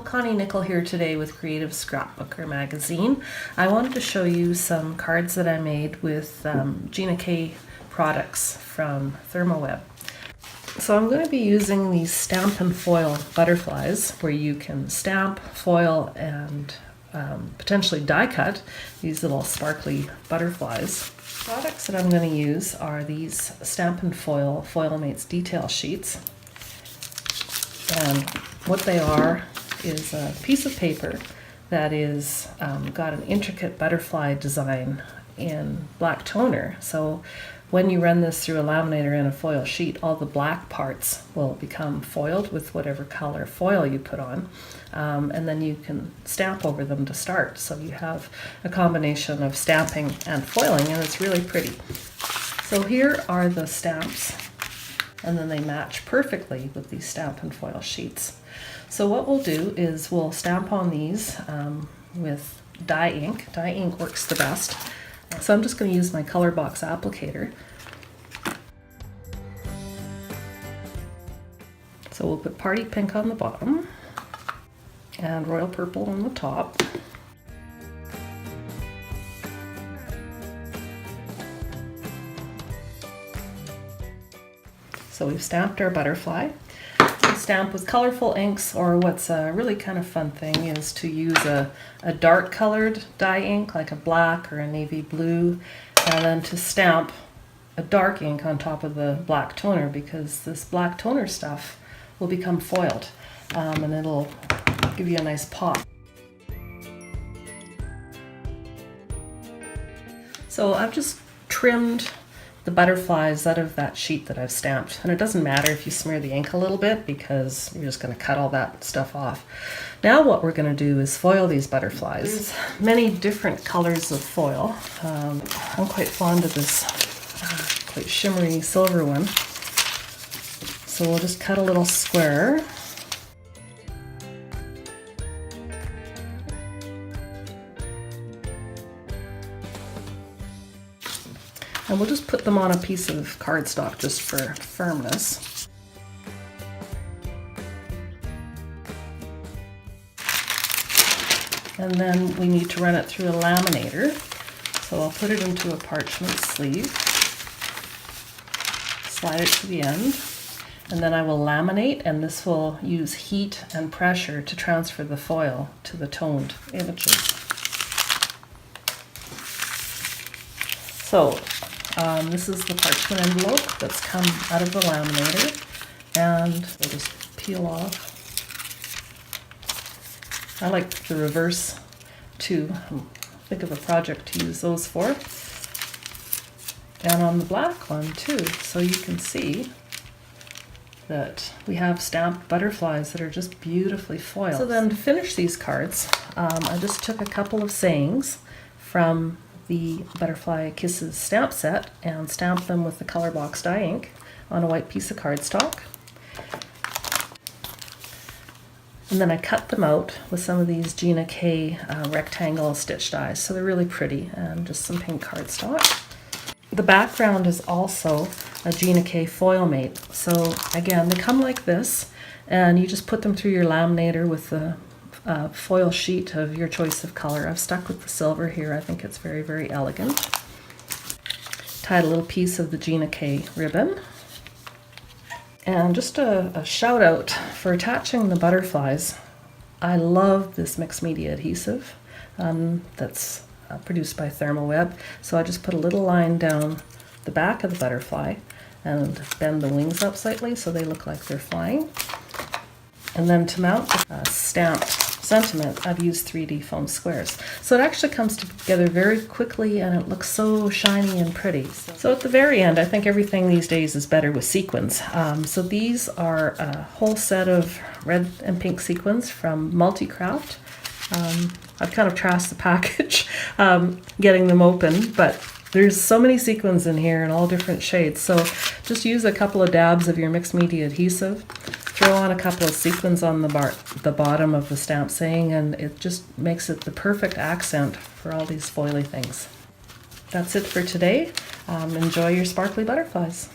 Connie Nichol here today with Creative Scrapbooker Magazine. I wanted to show you some cards that I made with Gina K products from Therm O Web. So I'm going to be using these stamp and foil butterflies where you can stamp, foil, and potentially die cut these little sparkly butterflies. Products that I'm going to use are these Stamp and Foil Mates detail sheets. And what they are is a piece of paper that is got an intricate butterfly design in black toner. So when you run this through a laminator in a foil sheet, all the black parts will become foiled with whatever color foil you put on. And then you can stamp over them to start. So you have a combination of stamping and foiling, and it's really pretty. So here are the stamps, and then they match perfectly with these stamp and foil sheets. So what we'll do is we'll stamp on these with dye ink. Dye ink works the best. So I'm just going to use my ColorBox applicator. So we'll put Party Pink on the bottom and Royal Purple on the top. So we've stamped our butterfly. We stamp with colorful inks, or what's a really kind of fun thing is to use a dark colored dye ink like a black or a navy blue, and then to stamp a dark ink on top of the black toner, because this black toner stuff will become foiled and it'll give you a nice pop. So I've just trimmed the butterflies out of that sheet that I've stamped, and it doesn't matter if you smear the ink a little bit because you're just going to cut all that stuff off. Now what we're going to do is foil these butterflies. There's many different colors of foil. I'm quite fond of this quite shimmery silver one. So we'll just cut a little square. And we'll just put them on a piece of cardstock just for firmness. And then we need to run it through a laminator. So I'll put it into a parchment sleeve, slide it to the end, and then I will laminate, and this will use heat and pressure to transfer the foil to the toned images. So this is the parchment envelope that's come out of the laminator, and we'll just peel off. I like the reverse too. Think of a project to use those for. And on the black one too, so you can see that we have stamped butterflies that are just beautifully foiled. So then to finish these cards, I just took a couple of sayings from the Butterfly Kisses stamp set and stamped them with the ColorBox dye ink on a white piece of cardstock. And then I cut them out with some of these Gina K rectangle stitch dies, so they're really pretty, and just some pink cardstock. The background is also a Gina K foil mate. So again, they come like this, and you just put them through your laminator with the foil sheet of your choice of color. I've stuck with the silver here. I think it's very, very elegant. Tied a little piece of the Gina K ribbon. And just a shout out for attaching the butterflies. I love this mixed media adhesive that's produced by Therm O Web. So I just put a little line down the back of the butterfly and bend the wings up slightly so they look like they're flying. And then to mount the stamped sentiment, I've used 3D foam squares. So it actually comes together very quickly, and it looks so shiny and pretty. So at the very end, I think everything these days is better with sequins. So these are a whole set of red and pink sequins from MultiCraft. I've kind of trashed the package getting them open, but there's so many sequins in here in all different shades. So just use a couple of dabs of your mixed media adhesive, throw on a couple of sequins on the bottom of the stamp saying, and it just makes it the perfect accent for all these foily things. That's it for today. Enjoy your sparkly butterflies.